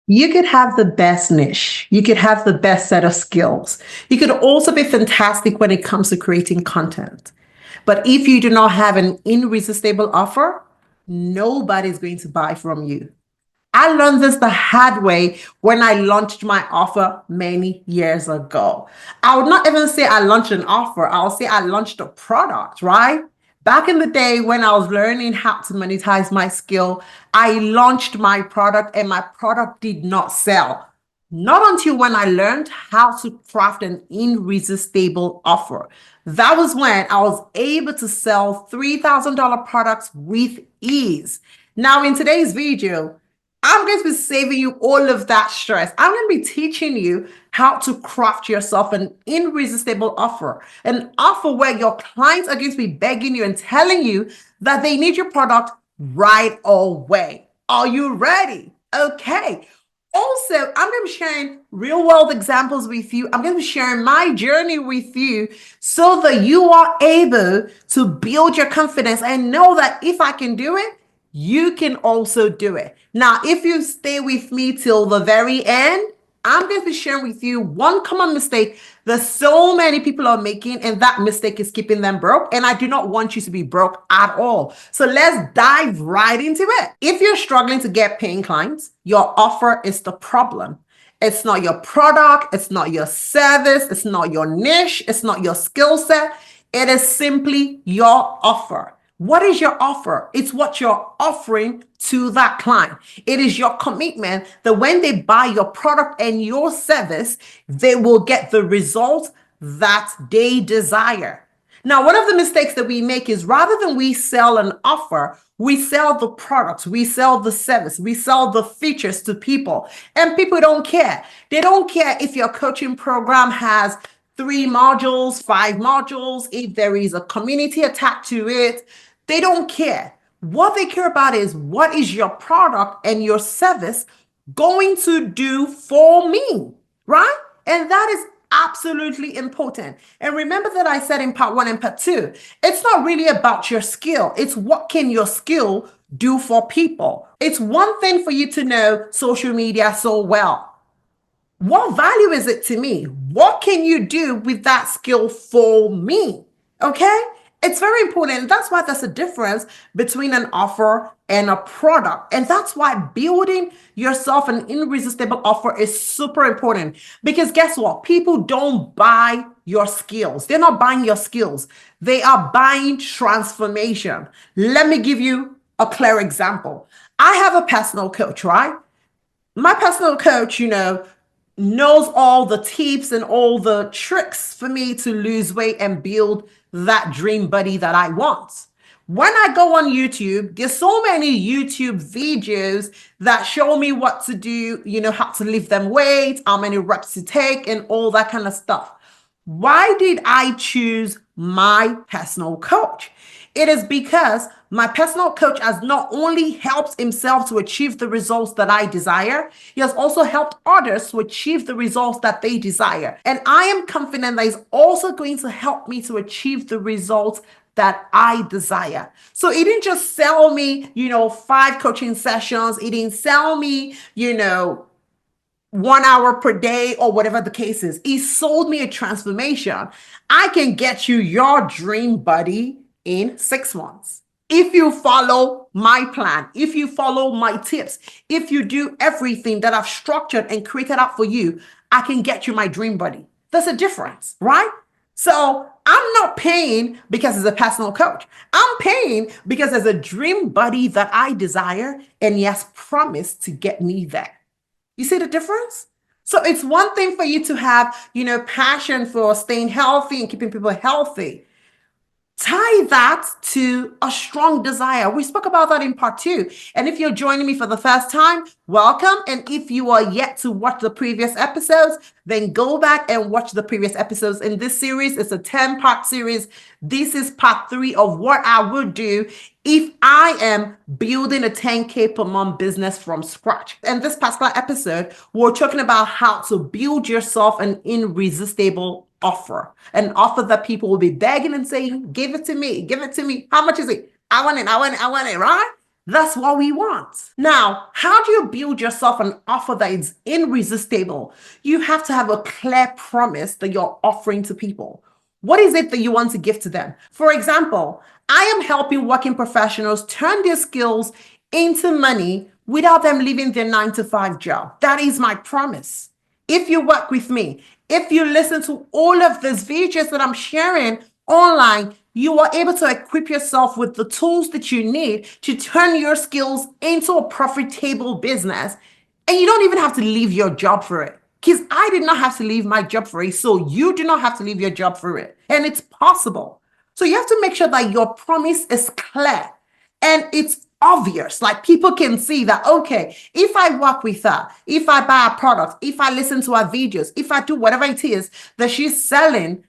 You could have the best niche. You could have the best set of skills. You could also be fantastic when it comes to creating content. But if you do not have an irresistible offer, nobody's going to buy from you. I learned this the hard way when I launched my offer many years ago. I would not even say I launched an offer, I'll say I launched a product, right? Back in the day when I was learning how to monetize my skill, I launched my product and my product did not sell. Not until when I learned how to craft an irresistible offer. That was when I was able to sell $3,000 products with ease. Now, in today's video, I'm going to be saving you all of that stress. I'm going to be teaching you how to craft yourself an irresistible offer, an offer where your clients are going to be begging you and telling you that they need your product right away. Are you ready? Okay. Also, I'm going to be sharing real world examples with you. I'm going to be sharing my journey with you so that you are able to build your confidence and know that if I can do it, you can also do it. Now, if you stay with me till the very end, I'm going to be sharing with you one common mistake that so many people are making, and that mistake is keeping them broke. And I do not want you to be broke at all. So let's dive right into it. If you're struggling to get paying clients, your offer is the problem. It's not your product, it's not your service, it's not your niche, it's not your skill set. It is simply your offer. What is your offer? It's what you're offering to that client. It is your commitment that when they buy your product and your service, they will get the results that they desire. Now, one of the mistakes that we make is rather than we sell an offer, we sell the products, we sell the service, we sell the features to people, and people don't care. They don't care if your coaching program has 3 modules, 5 modules, if there is a community attached to it. They don't care. What they care about is what is your product and your service going to do for me, right? And that is absolutely important. And remember that I said in part 1 and part 2, it's not really about your skill. It's what can your skill do for people. It's one thing for you to know social media so well. What value is it to me? What can you do with that skill for me? Okay? It's very important. That's why there's a difference between an offer and a product. And that's why building yourself an irresistible offer is super important. Because guess what? People don't buy your skills. They're not buying your skills. They are buying transformation. Let me give you a clear example. I have a personal coach, right? My personal coach, knows all the tips and all the tricks for me to lose weight and build that dream body that I want. When I go on YouTube, there's so many YouTube videos that show me what to do, how to lift them weight, how many reps to take, and all that kind of stuff. Why did I choose my personal coach? It is because my personal coach has not only helped himself to achieve the results that I desire, he has also helped others to achieve the results that they desire. And I am confident that he's also going to help me to achieve the results that I desire. So he didn't just sell me, 5 coaching sessions. He didn't sell me, 1 hour per day or whatever the case is. He sold me a transformation. I can get you your dream body in 6 months. If you follow my plan, if you follow my tips, if you do everything that I've structured and created out for you, I can get you my dream body. There's a difference, right? So I'm not paying because it's a personal coach. I'm paying because there's a dream body that I desire, and he has promised to get me there. You see the difference? So it's one thing for you to have, passion for staying healthy and keeping people healthy. Tie that to a strong desire. We spoke about that in part 2. And if you're joining me for the first time, welcome. And if you are yet to watch the previous episodes, then go back and watch the previous episodes in this series. It's a 10-part series. This is part 3 of what I would do if I am building a 10K per month business from scratch. And this particular episode, we're talking about how to build yourself an irresistible offer, an offer that people will be begging and saying, give it to me, give it to me. How much is it? I want it, I want it, I want it, right? That's what we want. Now, how do you build yourself an offer that is irresistible? You have to have a clear promise that you're offering to people. What is it that you want to give to them? For example, I am helping working professionals turn their skills into money without them leaving their 9 to 5 job. That is my promise. If you work with me, if you listen to all of these videos that I'm sharing online, you are able to equip yourself with the tools that you need to turn your skills into a profitable business. And you don't even have to leave your job for it. Because I did not have to leave my job for it. So you do not have to leave your job for it. And it's possible. So you have to make sure that your promise is clear and it's obvious. Like people can see that, okay, if I work with her, if I buy a product, if I listen to her videos, if I do whatever it is that she's selling,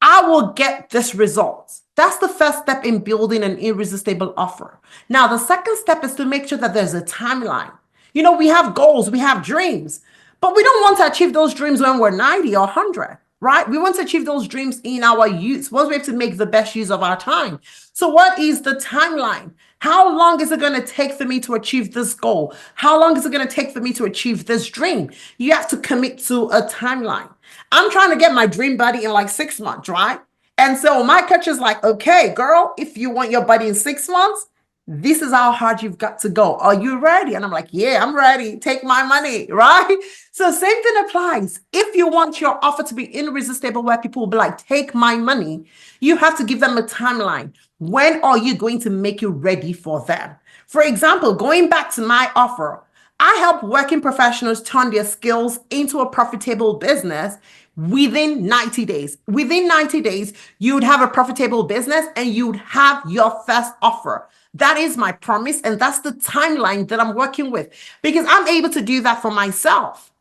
I will get this result. That's the first step in building an irresistible offer. Now, the second step is to make sure that there's a timeline. We have goals, we have dreams, but we don't want to achieve those dreams when we're 90 or 100, right? We want to achieve those dreams in our youth. Once we have to make the best use of our time. So what is the timeline? How long is it going to take for me to achieve this goal? How long is it going to take for me to achieve this dream? You have to commit to a timeline. I'm trying to get my dream body in like 6 months, right? And so my coach is like, okay, girl, if you want your body in 6 months, this is how hard you've got to go. Are you ready? And I'm like, yeah, I'm ready. Take my money, right? So same thing applies. If you want your offer to be irresistible, where people will be like, take my money, you have to give them a timeline. When are you going to make it ready for them? For example, going back to my offer, I help working professionals turn their skills into a profitable business within 90 days. Within 90 days, you would have a profitable business and you'd have your first offer. That is my promise. And that's the timeline that I'm working with because I'm able to do that for myself.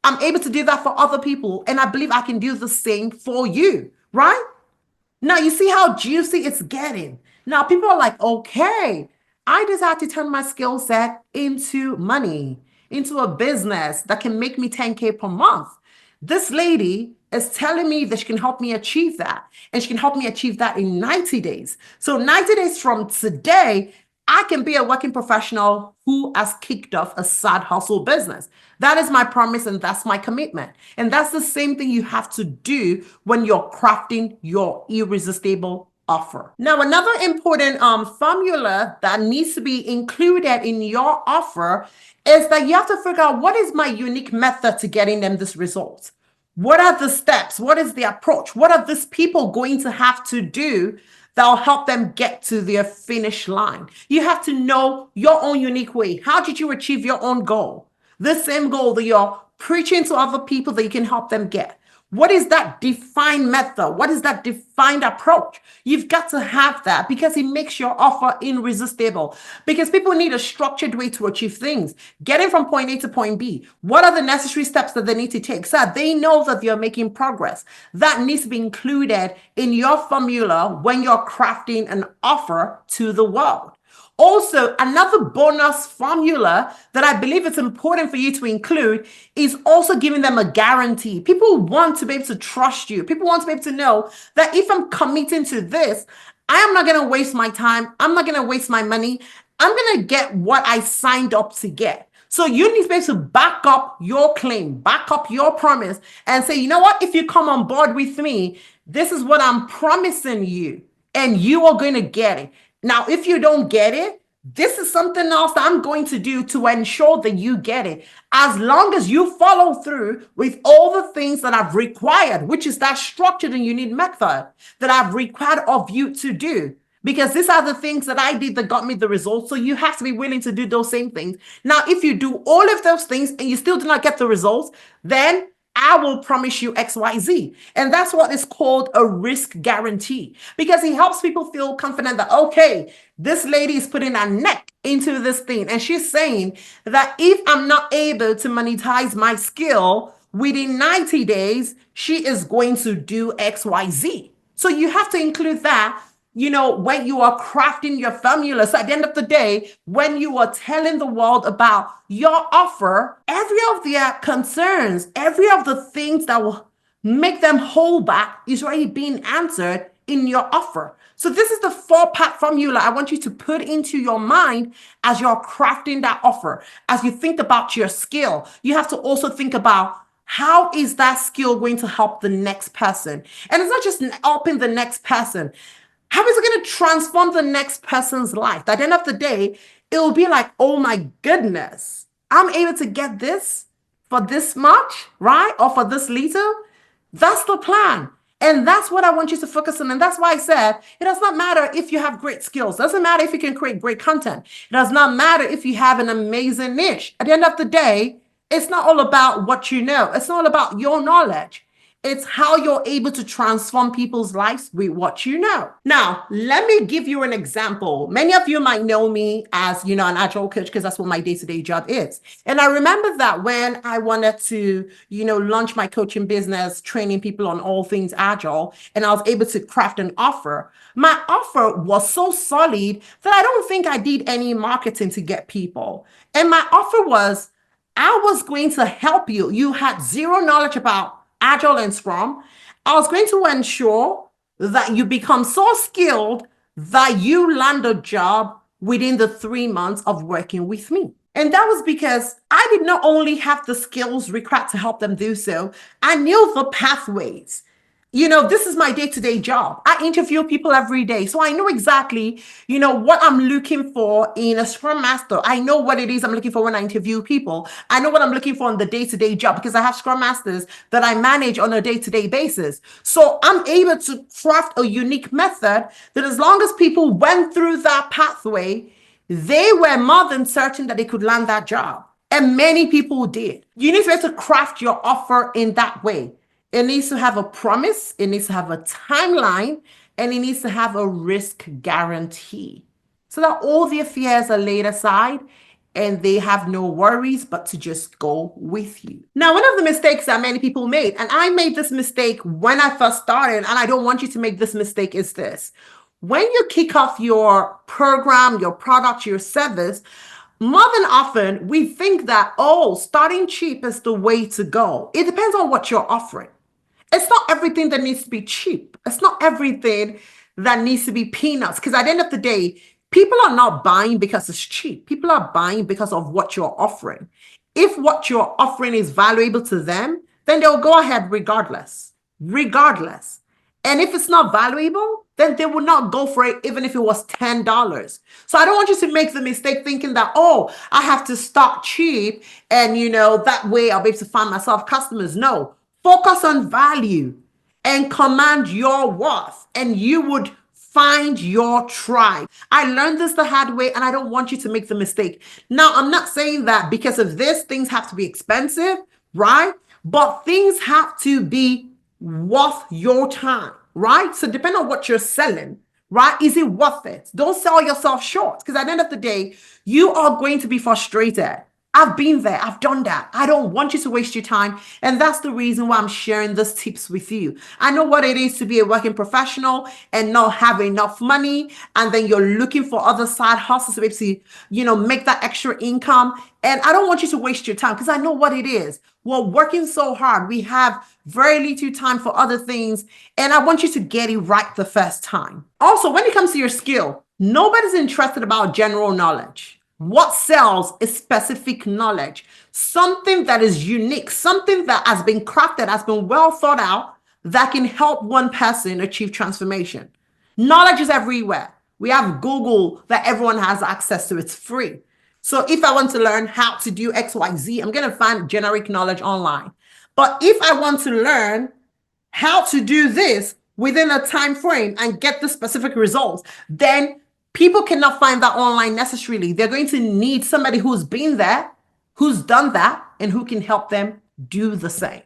I'm able to do that for other people. And I believe I can do the same for you, right? Now, you see how juicy it's getting. Now, people are like, okay, I decide to turn my skill set into money, into a business that can make me 10K per month. This lady is telling me that she can help me achieve that. And she can help me achieve that in 90 days. So 90 days from today, I can be a working professional who has kicked off a side hustle business. That is my promise and that's my commitment. And that's the same thing you have to do when you're crafting your irresistible offer. Now, another important formula that needs to be included in your offer is that you have to figure out what is my unique method to getting them this result. What are the steps? What is the approach? What are these people going to have to do that'll help them get to their finish line? You have to know your own unique way. How did you achieve your own goal? The same goal that you're preaching to other people that you can help them get. What is that defined method? What is that defined approach? You've got to have that because it makes your offer irresistible. Because people need a structured way to achieve things. Getting from point A to point B. What are the necessary steps that they need to take so that they know that they're making progress? That needs to be included in your formula when you're crafting an offer to the world. Also, another bonus formula that I believe it's important for you to include is also giving them a guarantee. People want to be able to trust you. People want to be able to know that if I'm committing to this, I am not going to waste my time. I'm not going to waste my money. I'm going to get what I signed up to get. So you need to be able to back up your claim, back up your promise and say, you know what? If you come on board with me, this is what I'm promising you and you are going to get it. Now, if you don't get it, this is something else that I'm going to do to ensure that you get it. As long as you follow through with all the things that I've required, which is that structured and unique method that I've required of you to do. Because these are the things that I did that got me the results. So you have to be willing to do those same things. Now, if you do all of those things and you still do not get the results, then I will promise you XYZ. And that's what is called a risk guarantee because it helps people feel confident that, okay, this lady is putting her neck into this thing. And she's saying that if I'm not able to monetize my skill within 90 days, she is going to do XYZ. So you have to include that when you are crafting your formula. So at the end of the day, when you are telling the world about your offer, every of their concerns, every of the things that will make them hold back is already being answered in your offer. So this is the 4-part formula I want you to put into your mind as you're crafting that offer. As you think about your skill, you have to also think about, how is that skill going to help the next person? And it's not just helping the next person. How is it going to transform the next person's life? At the end of the day, it will be like, oh my goodness, I'm able to get this for this much, right? Or for this little. That's the plan. And that's what I want you to focus on. And that's why I said, it does not matter if you have great skills. It doesn't matter if you can create great content. It does not matter if you have an amazing niche. At the end of the day, it's not all about what you know. It's not about your knowledge. It's how you're able to transform people's lives with what you know. Now, let me give you an example. Many of you might know me as, an agile coach, because that's what my day-to-day job is. And I remember that when I wanted to, launch my coaching business, training people on all things agile, and I was able to craft an offer, my offer was so solid that I don't think I did any marketing to get people. And my offer was, I was going to help you. You had zero knowledge about Agile and Scrum. I was going to ensure that you become so skilled that you land a job within the 3 months of working with me. And that was because I did not only have the skills required to help them do so, I knew the pathways. This is my day-to-day job. I interview people every day. So I know exactly, what I'm looking for in a Scrum Master. I know what it is I'm looking for when I interview people. I know what I'm looking for in the day-to-day job, because I have Scrum Masters that I manage on a day-to-day basis. So I'm able to craft a unique method that, as long as people went through that pathway, they were more than certain that they could land that job. And many people did. You need to be able to craft your offer in that way. It needs to have a promise, it needs to have a timeline, and it needs to have a risk guarantee, so that all their fears are laid aside and they have no worries but to just go with you. Now, one of the mistakes that many people made, and I made this mistake when I first started, and I don't want you to make this mistake, is this. When you kick off your program, your product, your service, more than often, we think that, starting cheap is the way to go. It depends on what you're offering. It's not everything that needs to be cheap. It's not everything that needs to be peanuts. Because at the end of the day, people are not buying because it's cheap. People are buying because of what you're offering. If what you're offering is valuable to them, then they'll go ahead regardless. And if it's not valuable, then they will not go for it, even if it was $10. So I don't want you to make the mistake thinking that, I have to start cheap and, that way I'll be able to find myself customers. No. Focus on value and command your worth, and you would find your tribe. I learned this the hard way, and I don't want you to make the mistake. Now, I'm not saying that because of this, things have to be expensive, right? But things have to be worth your time, right? So depending on what you're selling, right? Is it worth it? Don't sell yourself short, because at the end of the day, you are going to be frustrated. I've been there. I've done that. I don't want you to waste your time. And that's the reason why I'm sharing these tips with you. I know what it is to be a working professional and not have enough money. And then you're looking for other side hustles to be able to, make that extra income. And I don't want you to waste your time, because I know what it is. We're working so hard. We have very little time for other things. And I want you to get it right the first time. Also, when it comes to your skill, nobody's interested about general knowledge. What sells is specific knowledge, something that is unique, something that has been crafted, has been well thought out, that can help one person achieve transformation. Knowledge is everywhere. We have Google that everyone has access to. It's free. So if I want to learn how to do XYZ, I'm going to find generic knowledge online. But if I want to learn how to do this within a time frame and get the specific results, then people cannot find that online necessarily. They're going to need somebody who's been there, who's done that, and who can help them do the same.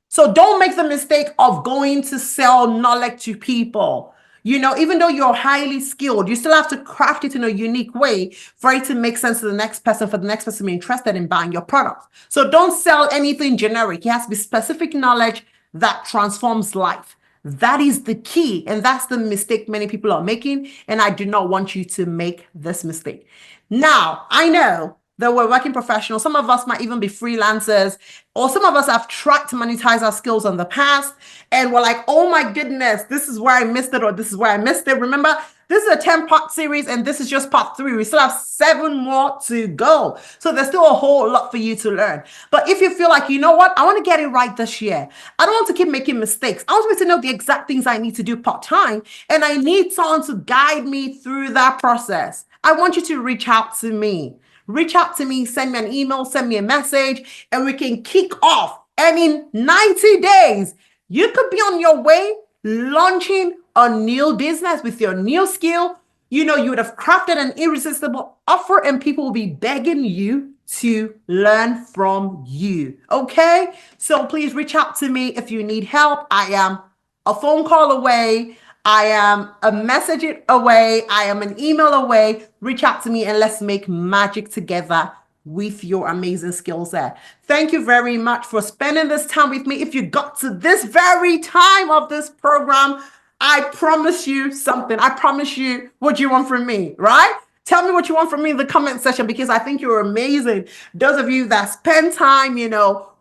So don't make the mistake of going to sell knowledge to people. Even though you're highly skilled, you still have to craft it in a unique way for it to make sense to the next person, for the next person to be interested in buying your product. So don't sell anything generic. It has to be specific knowledge that transforms life. That is the key, and that's the mistake many people are making, and I do not want you to make this mistake. Now, I know that we're working professionals. Some of us might even be freelancers, or some of us have tried to monetize our skills in the past. And we're like, oh my goodness, this is where I missed it, or this is where I missed it. Remember, this is a 10-part series, and this is just part 3. We still have 7 more to go. So there's still a whole lot for you to learn. But if you feel like, you know what, I want to get it right this year. I don't want to keep making mistakes. I want to know the exact things I need to do part-time, and I need someone to guide me through that process. I want you to reach out to me. Reach out to me, send me an email, send me a message, and we can kick off. And in 90 days, you could be on your way launching a new business with your new skill. You know, you would have crafted an irresistible offer, and people will be begging you to learn from you. Okay? So please reach out to me if you need help. I am a phone call away. I am a message away. I am an email away. Reach out to me and let's make magic together with your amazing skill set. Thank you very much for spending this time with me. If you got to this very time of this program, I promise you something. I promise you what you want from me, right? Tell me what you want from me in the comment section, because I think you're amazing. Those of you that spend time,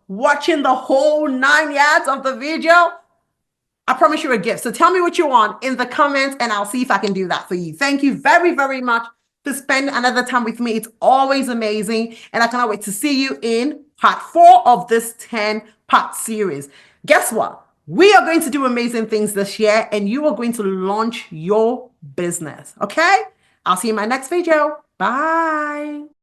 watching the whole 9 yards of the video, I promise you a gift. So tell me what you want in the comments, and I'll see if I can do that for you. Thank you very, very much for spending another time with me. It's always amazing. And I cannot wait to see you in part 4 of this 10-part series. Guess what? We are going to do amazing things this year, and you are going to launch your business. Okay? I'll see you in my next video. Bye.